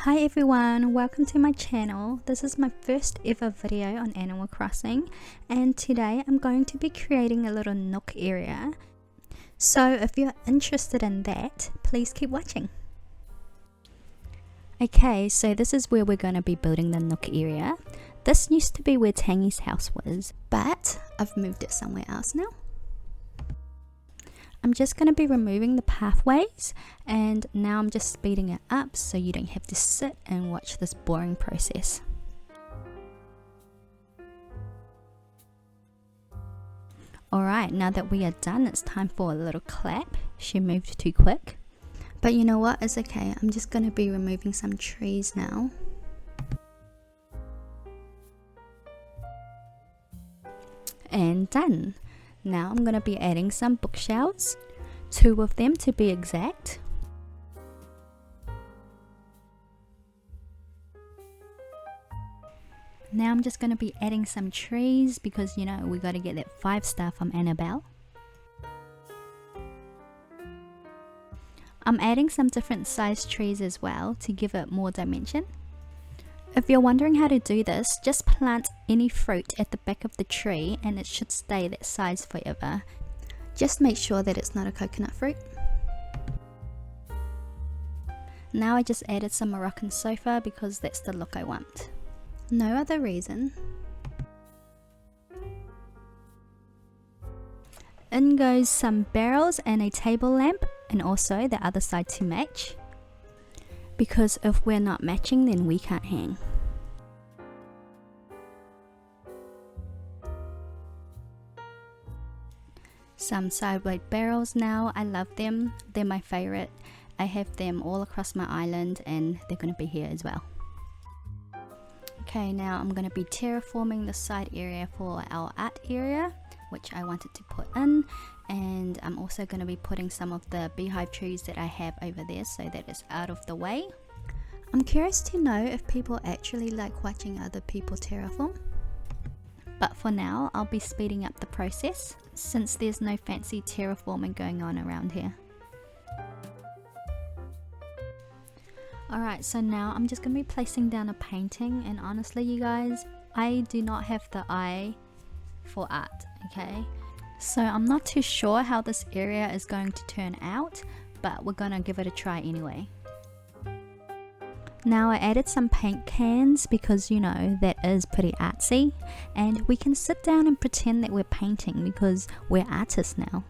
Hi everyone, welcome to my channel. This is my first ever video on Animal Crossing, and today I'm going to be creating a little nook area. So if you're interested in that, please keep watching. Okay, so this is where we're going to be building the nook area. This used to be where Tangy's house was, but I've moved it somewhere else now. I'm just going to be removing the pathways, and now I'm just speeding it up so you don't have to sit and watch this boring process. Alright, now that we are done, it's time for a little clap. She moved too quick. But you know what, it's okay. I'm just going to be removing some trees now. And done. Now I'm going to be adding some bookshelves, 2 of them to be exact. Now I'm just going to be adding some trees because you know we got to get that 5-star from Annabelle. I'm adding some different size trees as well to give it more dimension. If you're wondering how to do this, just plant any fruit at the back of the tree and it should stay that size forever. Just make sure that it's not a coconut fruit. Now I just added some Moroccan sofa because that's the look I want. No other reason. In goes some barrels and a table lamp, and also the other side to match. Because if we're not matching, then we can't hang. Some sideway barrels now, I love them, they're my favorite. I have them all across my island and they're going to be here as well. Okay, now I'm going to be terraforming the side area for our art area, which I wanted to put in, and I'm also going to be putting some of the beehive trees that I have over there so that it's out of the way. I'm curious to know if people actually like watching other people terraform. But for now, I'll be speeding up the process since there's no fancy terraforming going on around here. Alright, so now I'm just going to be placing down a painting, and honestly you guys, I do not have the eye for art, okay? So I'm not too sure how this area is going to turn out, but we're going to give it a try anyway. Now I added some paint cans because you know that is pretty artsy, and we can sit down and pretend that we're painting because we're artists now.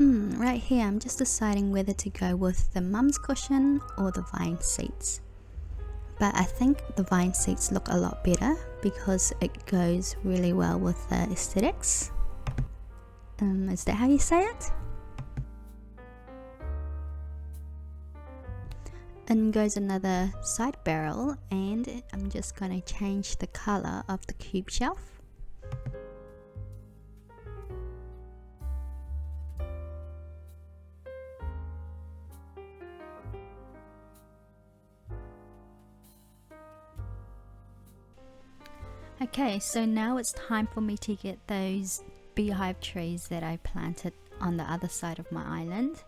Right here I'm just deciding whether to go with the mum's cushion or the vine seats. But I think the vine seats look a lot better because it goes really well with the aesthetics. Is that how you say it? In goes another side barrel, and I'm just going to change the color of the cube shelf. Okay, so now it's time for me to get those beehive trees that I planted on the other side of my island.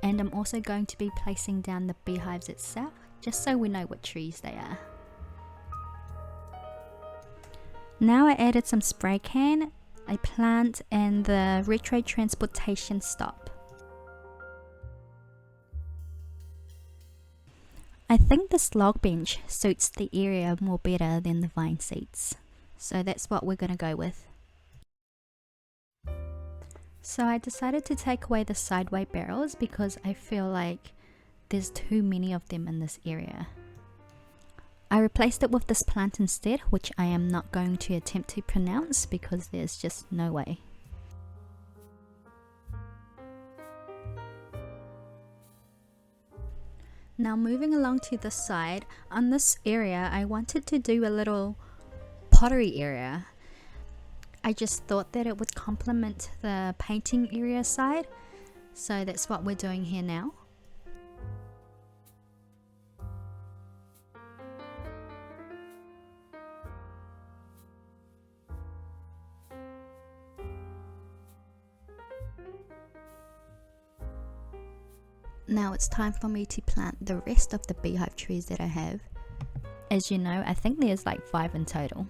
And I'm also going to be placing down the beehives itself, just so we know what trees they are. Now I added some spray can, a plant, and the retro transportation stop. I think this log bench suits the area more better than the vine seats, so that's what we're going to go with. So I decided to take away the sideway barrels because I feel like there's too many of them in this area. I replaced it with this plant instead, which I am not going to attempt to pronounce because there's just no way. Now moving along to the side, on this area I wanted to do a little pottery area. I just thought that it would complement the painting area side, so that's what we're doing here now. Now it's time for me to plant the rest of the beehive trees that I have. As you know, I think there's like 5 in total.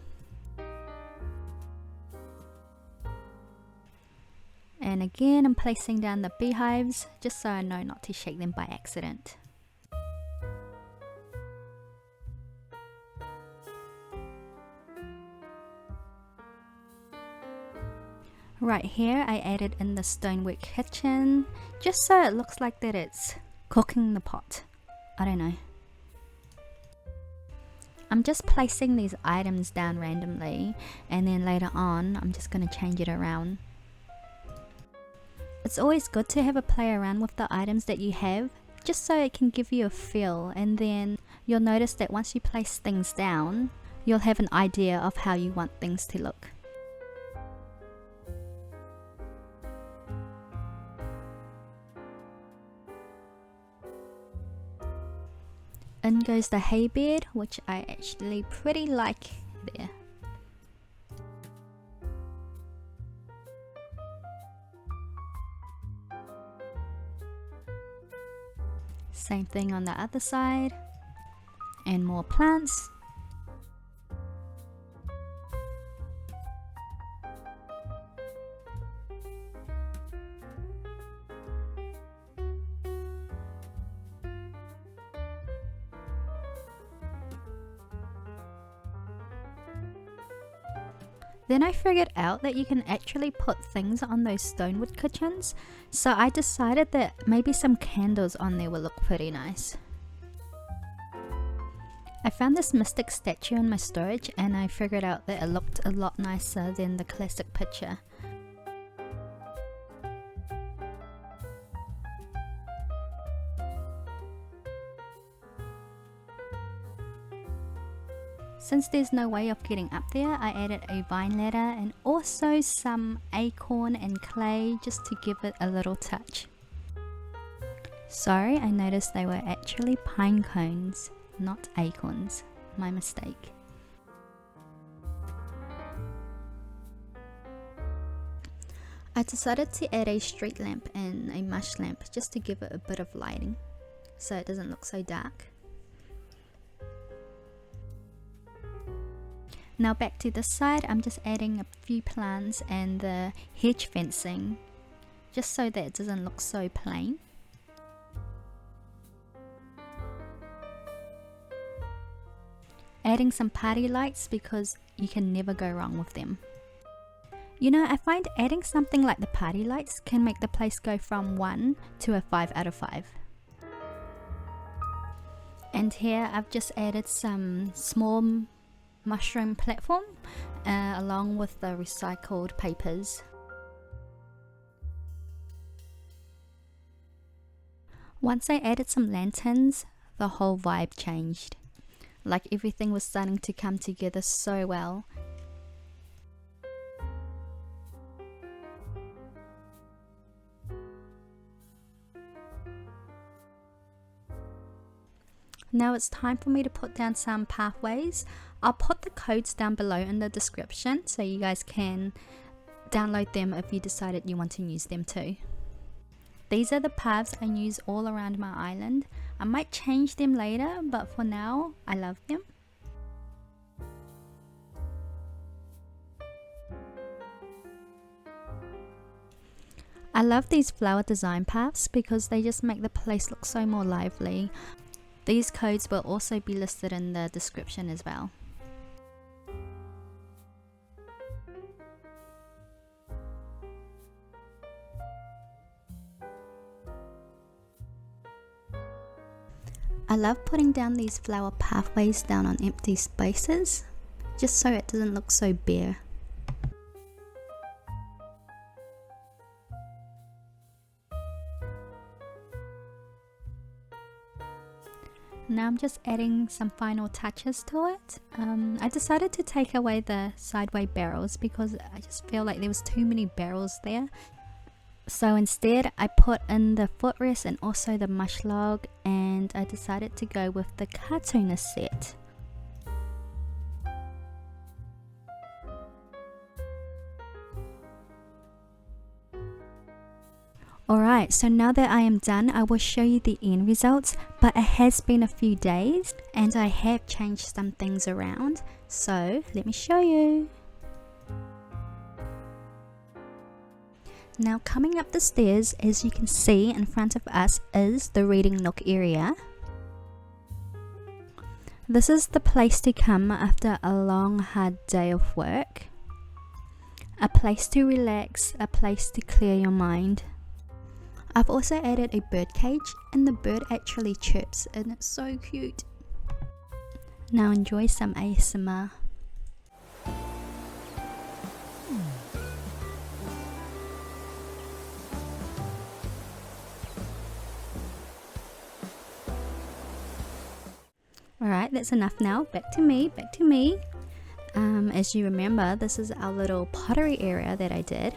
And again, I'm placing down the beehives just so I know not to shake them by accident. Right here, I added in the stonework kitchen just so it looks like that it's cooking the pot. I don't know. I'm just placing these items down randomly, and then later on I'm just going to change it around. It's always good to have a play around with the items that you have, just so it can give you a feel, and then you'll notice that once you place things down, you'll have an idea of how you want things to look. In goes the hay bed, which I actually pretty like there. Same thing on the other side, and more plants. Then I figured out that you can actually put things on those stonewood kitchens, so I decided that maybe some candles on there will look pretty nice. I found this mystic statue in my storage and I figured out that it looked a lot nicer than the classic picture. Since there's no way of getting up there, I added a vine ladder and also some acorn and clay just to give it a little touch. Sorry, I noticed they were actually pine cones, not acorns. My mistake. I decided to add a street lamp and a mush lamp just to give it a bit of lighting so it doesn't look so dark. Now back to this side, I'm just adding a few plants and the hedge fencing just so that it doesn't look so plain. Adding some party lights because you can never go wrong with them. You know, I find adding something like the party lights can make the place go from 1 to a 5 out of 5. And here I've just added some small mushroom platform along with the recycled papers. Once I added some lanterns, the whole vibe changed. Like everything was starting to come together so well. Now it's time for me to put down some pathways. I'll put the codes down below in the description so you guys can download them if you decided you want to use them too. These are the paths I use all around my island. I might change them later, but for now, I love them. I love these flower design paths because they just make the place look so more lively. These codes will also be listed in the description as well. I love putting down these flower pathways down on empty spaces, just so it doesn't look so bare. Now I'm just adding some final touches to it. I decided to take away the sideway barrels because I just feel like there was too many barrels there. So instead I put in the footrest and also the mush log, and I decided to go with the cartoonist set. Alright, so now that I am done, I will show you the end results, but it has been a few days and I have changed some things around, so let me show you. Now coming up the stairs, as you can see in front of us is the reading nook area. This is the place to come after a long hard day of work. A place to relax, a place to clear your mind. I've also added a bird cage and the bird actually chirps and it's so cute. Now enjoy some ASMR. Alright, that's enough now. Back to me. As you remember, this is our little pottery area that I did.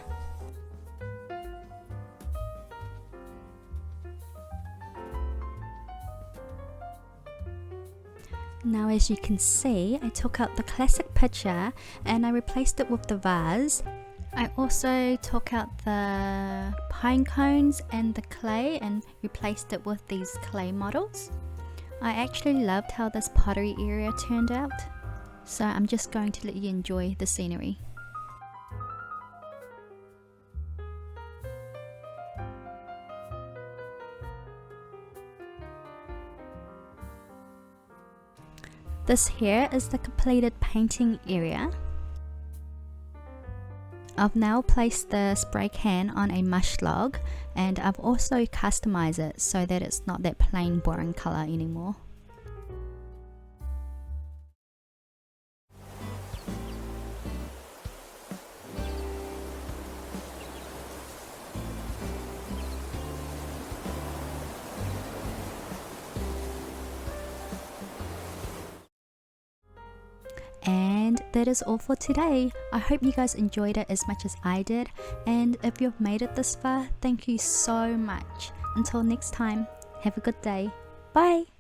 Now as you can see, I took out the classic pitcher and I replaced it with the vase. I also took out the pine cones and the clay and replaced it with these clay models. I actually loved how this pottery area turned out, so I'm just going to let you enjoy the scenery. This here is the completed painting area. I've now placed the spray can on a mush log and I've also customized it so that it's not that plain boring color anymore. And that is all for today. I hope you guys enjoyed it as much as I did, and if you've made it this far, thank you so much. Until next time, have a good day. Bye!